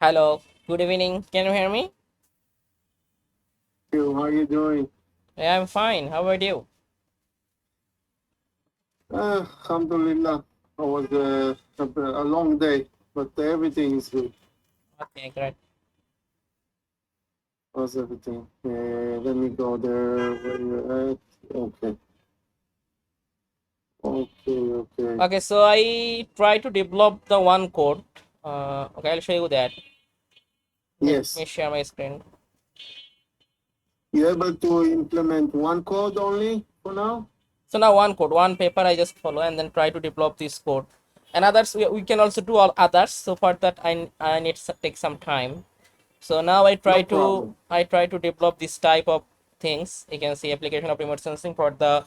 Hello, good evening. Can you hear me? How are you doing? Yeah, I'm fine. How about you? Alhamdulillah. It was a long day, but everything is good. Okay, great. How's everything? Let me go there. Where you're at? Okay. Okay. Okay, so I try to develop the one code. Okay, I'll show you that. Let me Yes. share my screen. You able to implement one code only for now? So now one code, one paper I just follow and then try to develop this code. And others, we can also do all others. So for that, I need to take some time. So now No problem. I try to develop this type of things. You can see application of remote sensing for the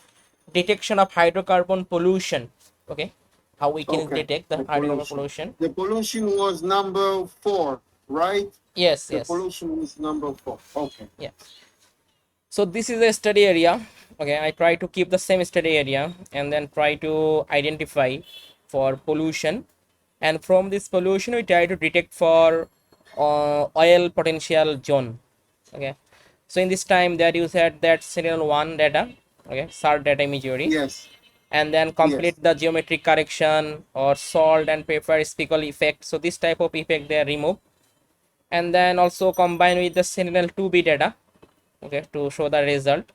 detection of hydrocarbon pollution. Okay, how we can Okay. detect the The hydrocarbon pollution. pollution. The pollution was number 4, right? Yes, The yes, pollution was number 4. Okay. yeah. So this is a study area. Okay, I try to keep the same study area and then try to identify for pollution, and from this pollution we try to detect for oil potential zone. Okay, so in this time that you said that serial 1 data, okay, SAR data imagery, Yes. and then Yes. complete the geometric correction or salt and pepper speckle effect. So this type of effect they are removed, and then also combine with the sentinel 2b data, okay, to show the result.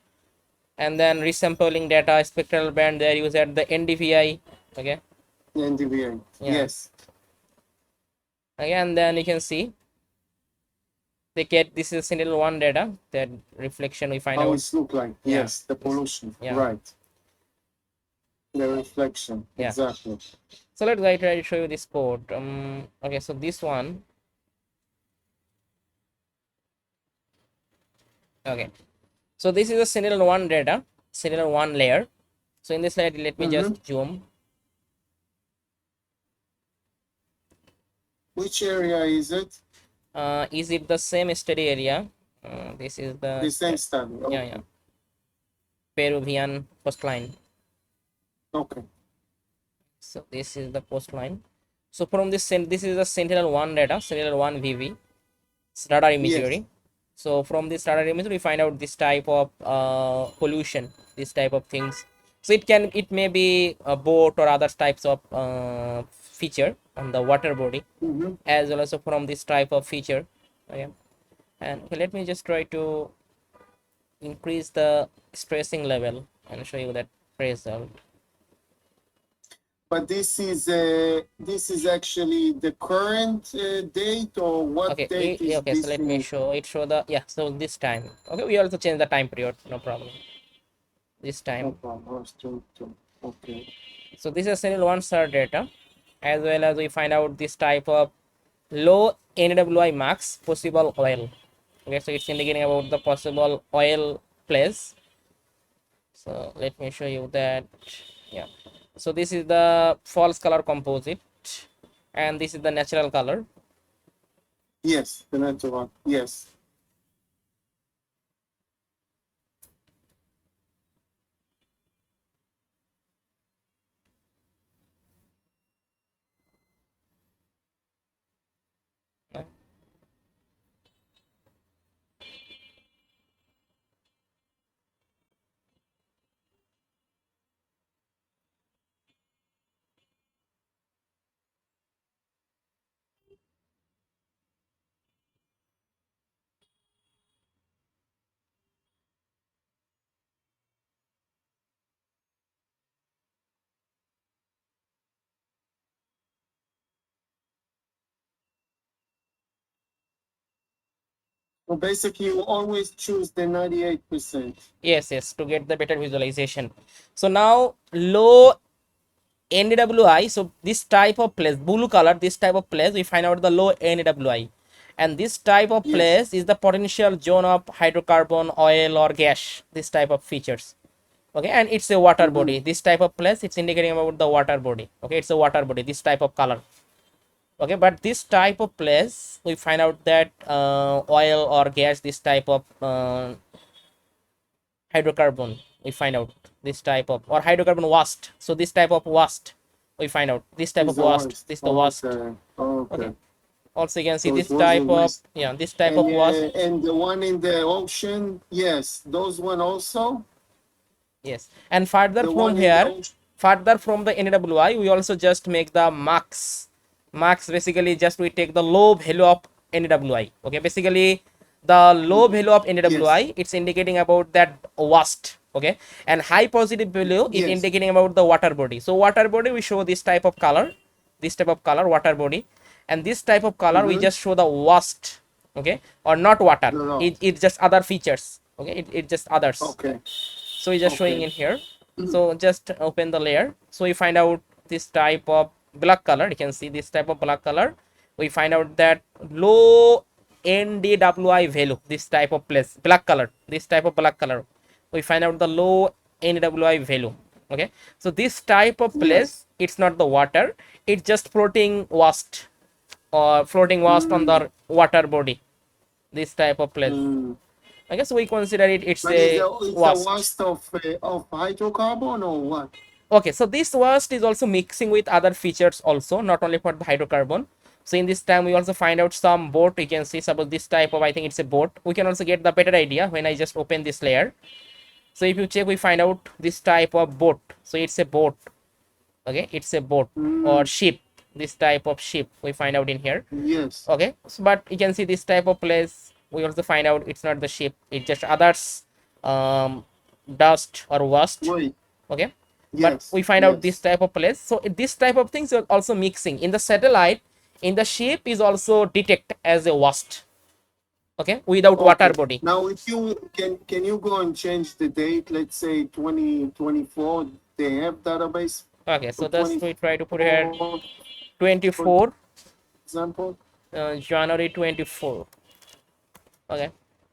And then resampling data spectral band they use at the ndvi. Okay, NDVA. yeah. Yes. Again, then you can see they get this is sentinel 1 data, that reflection we find How out. it look like? Yeah, Yes, the this, pollution. yeah, Right. The reflection. yeah. Exactly. So let's I try to show you this code. Okay, so this one. Okay, so this is a sentinel 1 data, sentinel 1 layer. So in this slide, let me Mm-hmm. just zoom. Which area is it? Is it the same study area? This is The the, same study. yeah, Okay. yeah, Peruvian coastline. Okay. So this is the coastline. So from this is the sentinel 1 data, sentinel 1 vv radar Yes. imagery. So from this radar image we find out this type of pollution, this type of things. So it may be a boat or other types of feature on the water body, Mm-hmm. as well as from this type of feature. Okay, and okay, let me just try to increase the stressing level and show you that result. But this is actually the current date, or what Okay, date is okay, so this let me in? show the, yeah, so this time. Okay, we also change the time period, no problem. This No time, problem. Okay. so this is serial 1 star data, as well as we find out this type of low NWI max possible oil. Okay, so it's indicating about the possible oil place. So let me show you that. Yeah, so this is the false color composite, and this is the natural color. Yes, the natural one. Yes. So basically, you always choose the 98%. Yes, to get the better visualization. So now low NWI, so this type of place, blue color, this type of place, we find out the low NWI. And this type of Yes. place is the potential zone of hydrocarbon, oil, or gas, this type of features. Okay, and it's a water Mm-hmm. body. This type of place, it's indicating about the water body. Okay, it's a water body, this type of color. Okay, but this type of place, we find out that oil or gas, this type of hydrocarbon, we find out this type of, or hydrocarbon waste. So this type of waste we find out, this type of Is the waste, worst. this is the waste. Okay. Okay. Okay, Also you can see So it this was a type of, risk. yeah, this type of wasp. And the one in the ocean, yes, those one also. Yes, and further The from one in the here, ocean. further from the NWI, we also just make the marks. Marks basically just we take the low value of NWI. Okay, basically the low value of Yes, NWI, it's indicating about that wasp. Okay, and high positive value is yes. indicating about the water body. So water body we show this type of color, this type of color water body, and this type of color we Mm-hmm. just show the wasp. Okay, or not water. The law. It's just other features. Okay, it just others. Okay, So it's just showing okay. in here. So just open the layer, so we find out this type of black color. You can see this type of black color. We find out that low NDWI value, this type of place, black color, this type of black color, we find out the low NDWI value. Okay, so this type of place, Yes. it's not the water, it's just floating wasp, or floating wasp on Mm, the water body, this type of place. mm. I guess we consider it's But a it's a wasp. waste of hydrocarbon or what? Okay, so this wasp is also mixing with other features also, not only for the hydrocarbon. So in this time we also find out some boat. You can see suppose this type of, I think it's a boat. We can also get the better idea when I just open this layer. So if you check, we find out this type of boat. So it's a boat. Okay, it's a boat or Mm, ship. This type of ship we find out in here. yes. Okay, so, but you can see this type of place. We also find out it's not the ship. It's just others, um, dust or wasp. Wait. Okay, but Yes. we find out this Yes. type of place. So this type of things are also mixing in the satellite. In the shape is also detect as a wasp. Okay, without water Okay. body. Now, if you can you go and change the date? Let's say 2024. They have database Okay, for so that's we try to put here 24, for 24, example. January 24. Okay,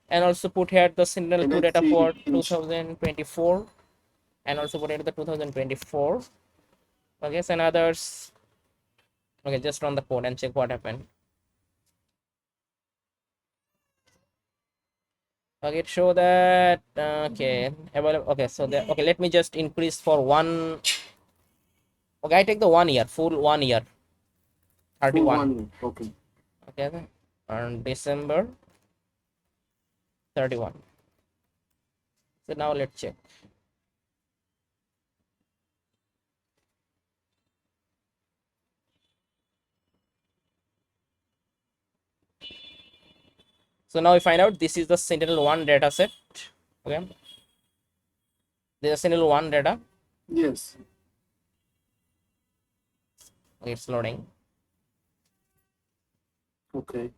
and also put here the Sentinel And 2 let's data see. for 2024, and also put here the 2024. Okay, so and others. Okay, just run the code and check what happened. Okay, show that. Okay, available. Okay, so the, okay, let me just increase for one. Okay, I take the 1 year, full 1 year, Full 31. 1 year. Okay. Okay, on December 31. So now let's check. So now we find out this is the Sentinel-1 data set. Okay, this is Sentinel-1 data. Yes. Okay, it's loading. Okay.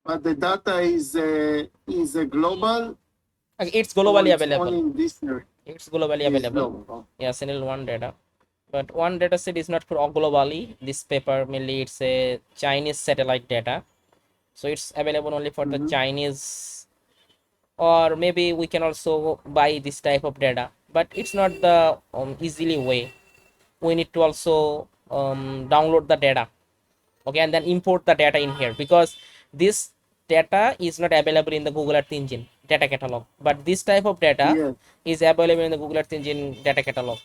But the data is a global Okay, it's or globally it's available. only in this area? It's globally It's available. global. Yeah, Sentinel-1 data. But one data set is not for all globally. This paper mainly it's a Chinese satellite data. So it's available only for the Mm-hmm. Chinese, or maybe we can also buy this type of data, but it's not the easily way. We need to also download the data. Okay, and then import the data in here, because this data is not available in the Google Earth Engine data catalog, but this type of data Yeah. is available in the Google Earth Engine data catalog.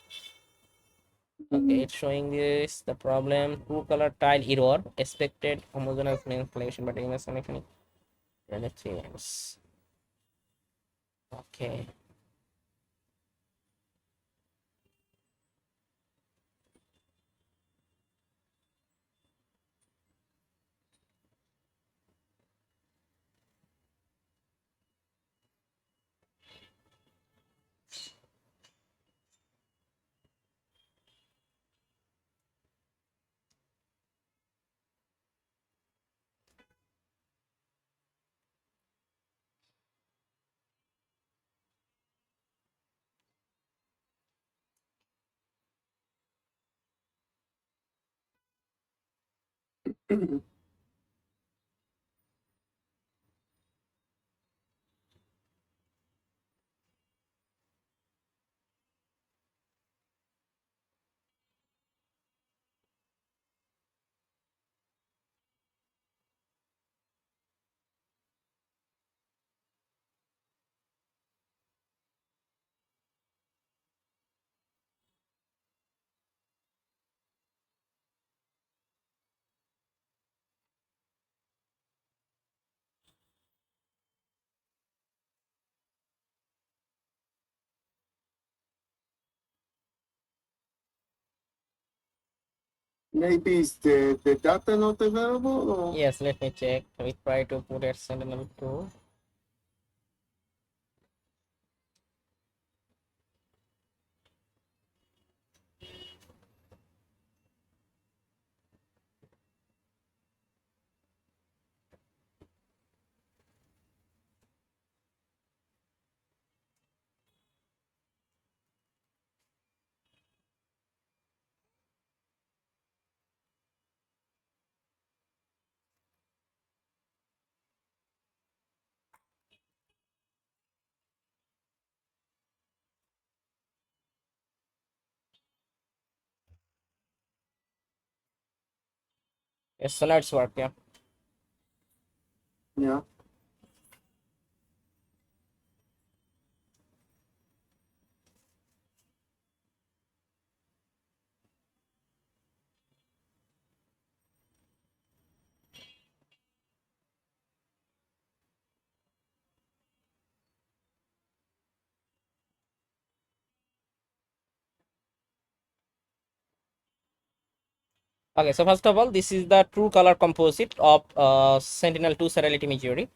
Okay, Mm-hmm. it's showing this the problem: true color tile error, expected homogeneous main selection, but image selection and the change. Okay. Maybe is the data not available? Or? Yes, let me check. We try to put at Sentinel-2. Yes, so now it's work, yeah. Yeah. Okay, so first of all, this is the true color composite of Sentinel-2 satellite imagery.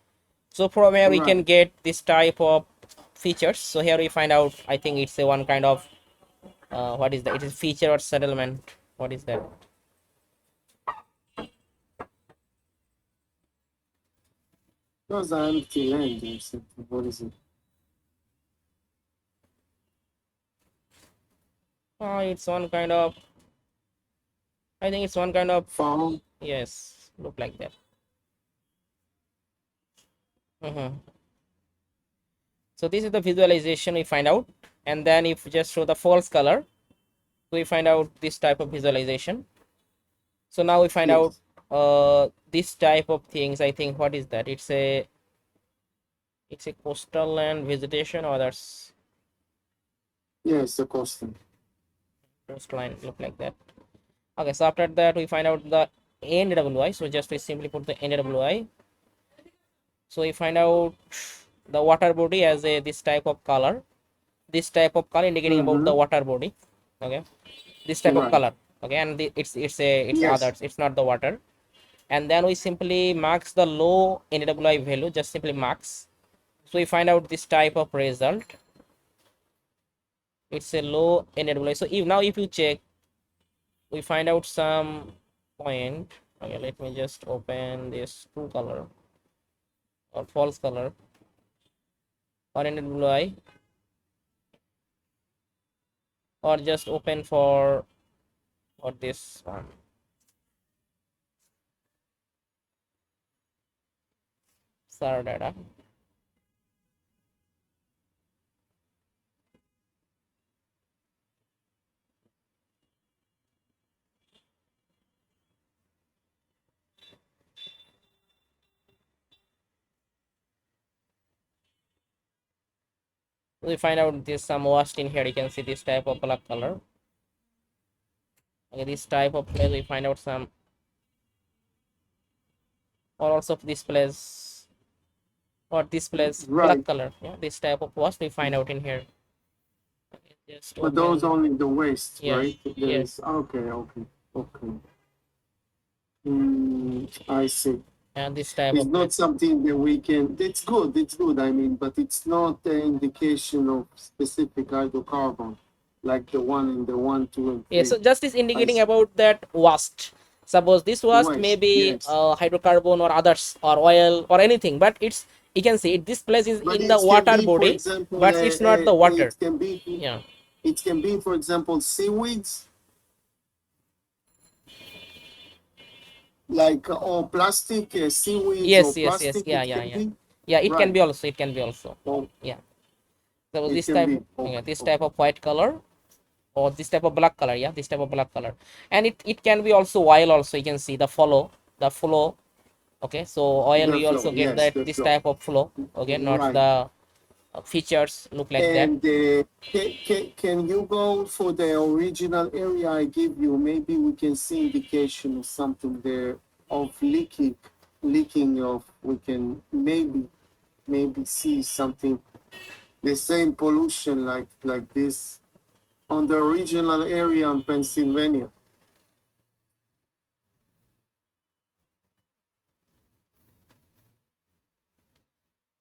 So from here we can Right. get this type of features. So here we find out, I think it's a one kind of what is that? It is feature or settlement. What is that? Those are empty land or something. What is it? It's one kind of, I think it's one kind of, Farm? yes, look like that. So this is the visualization we find out, and then if we just show the false color, we find out this type of visualization. So now we find out Yes. this type of things. I think what is that? It's a coastal land vegetation, or that's Yes, the coastal. coastline look like that. Okay, so after that we find out the NWI. So just we simply put the NWI. So we find out the water body as a this type of color. This type of color indicating about the Mm-hmm. water body. Okay, this type of Right. color. Okay, and it's Yes. others. It's not the water. And then we simply marks the low NWI value. Just simply marks. So we find out this type of result. It's a low NWI. So if now if you check, we find out some point. Okay, let me just open this true color or false color or NWI, or just open for this one. Star data. We find out this some washed in here. You can see this type of black color. Okay, this type of place we find out some, or also this place or this place black Right. color. Yeah, this type of wash we find out in here. Okay, just But those open. only the waste, Yes, right? There yes, is okay. I see. and this type It's of not place. something that we can. It's good. It's good. I mean, but it's not an indication of specific hydrocarbon, like the one in the 1, 2, and Yeah, 3. so just is I indicating see. about that waste. Suppose this waste may Waste. be Yes, hydrocarbon or others or oil or anything, but it's, you can see this place is but in the it can water be, for body, example, but it's not the water. it can be. Yeah. It can be, for example, seaweeds. like plastic, seaweeds or Yes, yes, yes. plastic, Yeah, it yeah, can yeah. be? Yeah, it can Right. be also. It can be also. Oh, Yeah. So it this can type, be. yeah, Okay, this type okay. of white color or this type of black color. Yeah, this type of black color, and it can be also oil. Also, you can see the flow. Okay, so oil The we flow, also get yes, that the this flow. type of flow. Okay, not Right. the features look like that. And can you go for the original area I give you? Maybe we can see indication of something there of leaking of, we can maybe see something, the same pollution like this on the original area in Pennsylvania.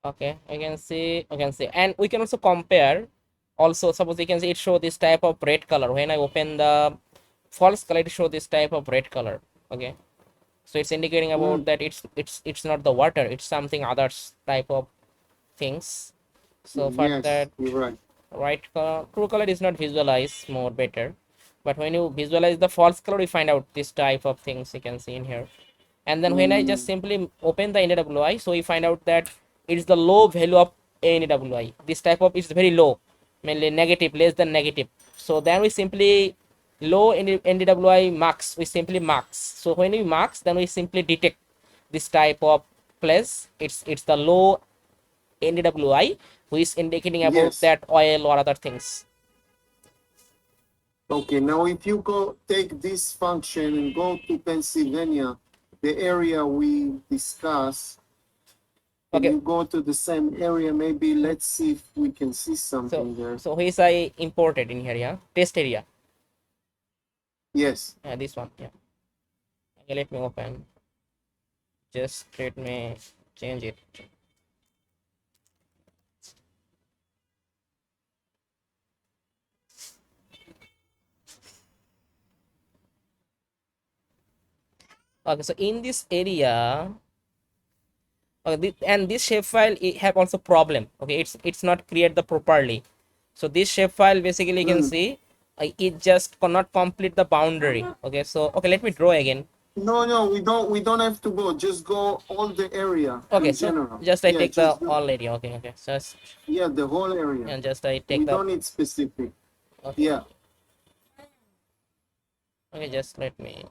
Okay, I can see, and we can also compare. Also, suppose you can see it show this type of red color. When I open the false color, it show this type of red color. Okay, so it's indicating about Mm, that it's not the water, it's something others type of things. So for yes, that, you're right. right color, true color is not visualized more better, but when you visualize the false color, you find out this type of things you can see in here. And then when I just Mm, simply open the NWI, so we find out that it's the low value of NWI. This type of is very low, mainly negative, less than negative. So then we simply low NWI marks, we simply marks. So when we marks, then we simply detect this type of place. It's the low NWI, which is indicating about yes. that oil or other things. Okay, now if you go take this function and go to Pennsylvania, the area we discussed, and Okay, you go to the same area, maybe let's see if we can see so something there. so which I imported in here, yeah, test area. Yes. Yeah, this one, yeah. Okay, let me open. Just let me change it. Okay, so in this area, and this shapefile it have also problem. Okay, it's not create the properly. So this shapefile basically you can Mm. see it just cannot complete the boundary. Okay, so okay, let me draw again. No, no, we don't have to go. Just go all the area Okay, in so general. just I Yeah, take the just go. all area. Okay, okay, so Yeah, the whole area. and just I take We the don't need specific. okay, Yeah. okay, just let me.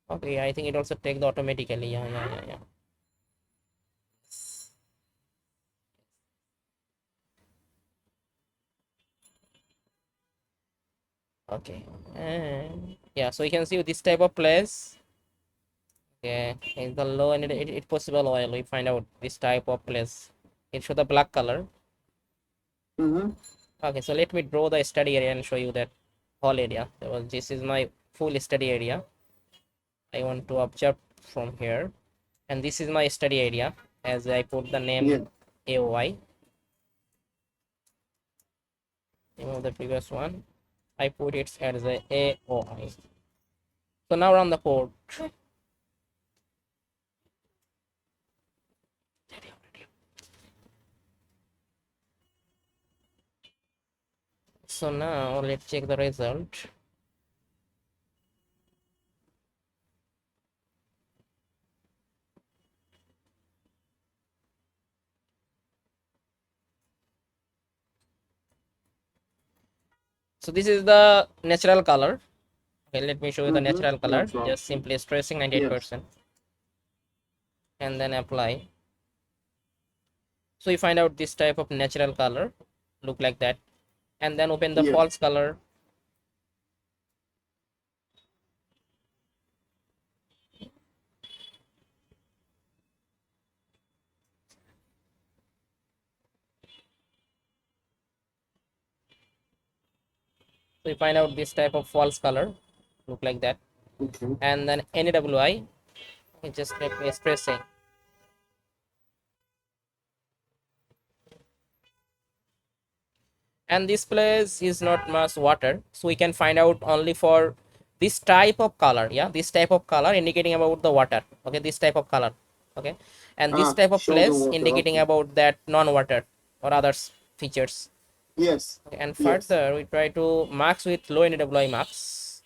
Okay, I think it also take the automatically. Yeah, yeah, yeah, yeah. Okay, and yeah, so you can see this type of place. Okay, in the low and it possible oil. We find out this type of place. It show the black color. Mm-hmm. Okay, so let me draw the study area and show you that whole area. This is my full study area. I want to observe from here, and this is my study area. As I put the Yeah. name AOI. Remove the previous one. I put it as a AOI. So now run the code. So now let's check the result. So this is the natural color. Okay, let me show you the Mm-hmm. natural color. That's right. Just simply stressing Yes. 98% and then apply. So you find out this type of natural color look like that, and then open the Yeah. false color. So you find out this type of false color look like that, Okay. and then NWI. You just let me expressing. And this place is not much water, so we can find out only for this type of color. Yeah, this type of color indicating about the water. Okay, this type of color. Okay, and this Ah, type of show the place water. indicating Okay. about that non-water or others features. Yes. Okay, and Yes. further we try to marks with low NWI marks.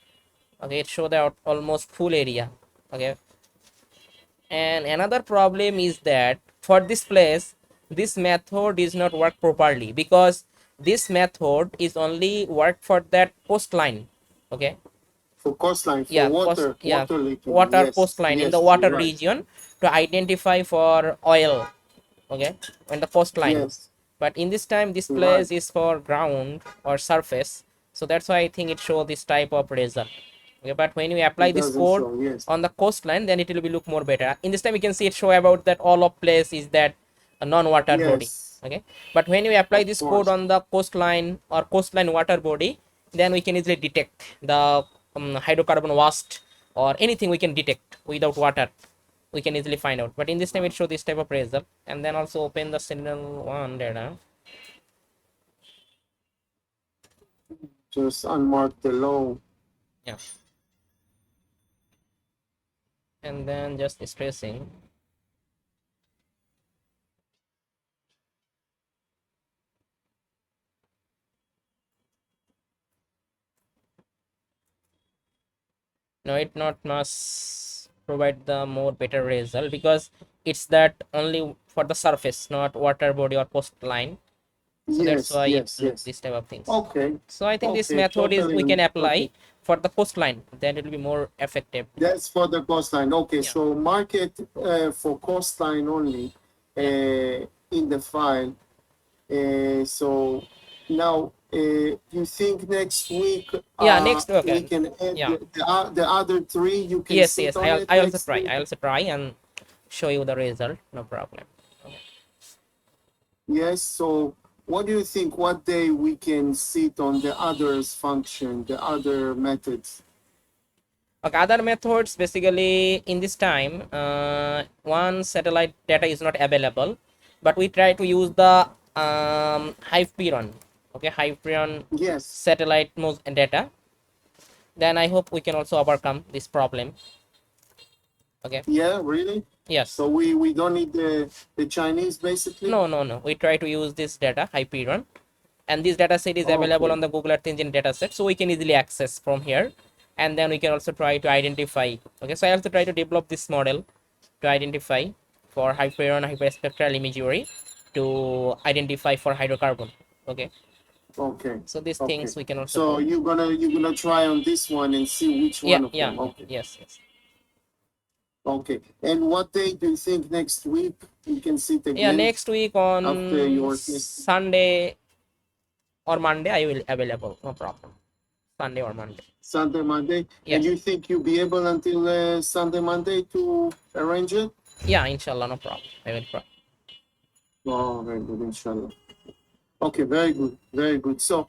Okay, it show that almost full area. Okay, and another problem is that for this place this method is not work properly, because this method is only work for that coastline. Okay, For coastline, for yeah, water leaking. water Yes, coastline in the yes, you're water right. region to identify for oil. Okay, on the coastline. Yes, But in this time this you're right. place is for ground or surface, so that's why I think it show this type of result. Okay, but when we apply It this doesn't code show. Yes, on the coastline, then it will be look more better. In this time we can see it show about that all of place is that a non-water body. yes, Okay, but when we apply of this code course. on the coastline or coastline water body, then we can easily detect the hydrocarbon waste or anything we can detect without water, we can easily find out. But in this time it show this type of result. And then also open the Sentinel-1 data. Just unmark the low. Yeah, and then just stressing. No, it not must provide the more better result, because it's that only for the surface, not water body or coastline. So that's Yes, why it yes, look yes. this type of things. Okay, So I think this okay, method is we can totally. apply Okay, for the coastline, then it will be more effective. that's for the coastline. Okay, Yeah, so mark it for coastline only yeah, in the file. So now, you think next week yeah, next, we okay, can add yeah, the other three? You can yes, sit yes, on it I also next try, week. and show you the result, no problem. Yes. So what do you think? What day we can sit on the others function, the other methods? Okay, other methods basically in this time, one satellite data is not available, but we try to use the Hyperion. Okay, Hyperion Yes. satellite most data. Then I hope we can also overcome this problem. Okay. Yeah. Really? Yes. So we don't need the Chinese basically. No, no, no. We try to use this data Hyperion, and this data set is available Okay. on the Google Earth Engine dataset, so we can easily access from here. And then we can also try to identify. Okay, so I also try to develop this model to identify for Hyperion hyperspectral imagery to identify for hydrocarbon. Okay, Okay. so these Okay. things we can also So do. you're gonna try on this one and see which Yeah, one of yeah, them. yeah, Okay. yes, yes. Okay. And what day do you think next week we can sit Yeah, again next week after on your testing? Sunday or Monday I will available, no problem. Sunday or Monday. Sunday, Monday, and Yes. you think you'll be able until Sunday, Monday to arrange it? Yeah, inshallah, no problem. I will try. Oh, very good, inshallah. Okay, very good, very good. So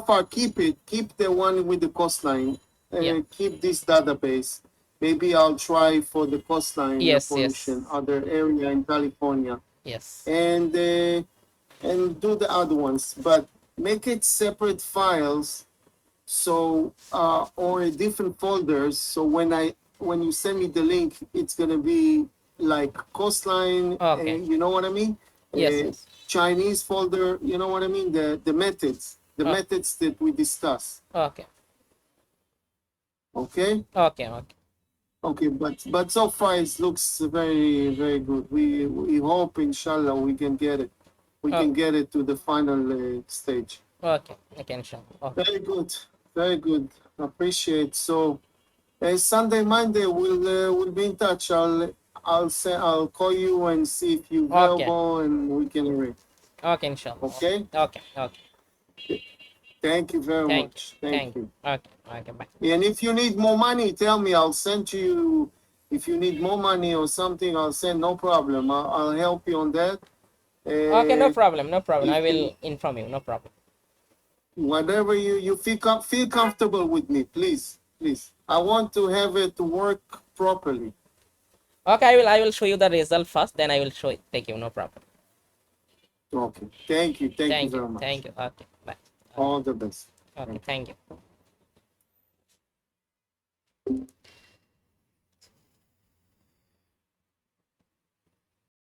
far, keep the one with the coastline, Yeah. keep this database. Maybe I'll try for the coastline Yes, yes, pollution, other area in California, yes. and do the other ones, but make it separate files. So or different folders. So when you send me the link, it's gonna be like coastline. Okay. You know what I mean? Yes, yes. Chinese folder. You know what I mean? The methods, the Oh, methods that we discuss. okay. Okay. Okay, okay. Okay. But so far it looks very very good. We hope inshallah we can get it. We Oh, can get it to the final stage. okay. Okay, inshallah. Okay. Very good. Very good. Appreciate. So Sunday, Monday, we'll be in touch. I'll call you and see if you're Okay. available and we can arrange. Okay, inshallah. Okay. Okay, okay. Thank you very Thank you. much. Thank Thank you. you. Okay, okay, bye. And if you need more money, tell me. I'll send you. If you need more money or something, I'll send. No problem. I'll help you on that. Okay, no Uh, problem, no problem. I if will inform you, no problem. whatever you feel comfortable with me, please, please. I want to have it work properly. Okay, I will show you the result first, then I will show it. Take you, no problem. Okay. Thank you. Thank you Thank you. very much. Thank you. Okay, bye. All the best. Okay, Thank you. thank you.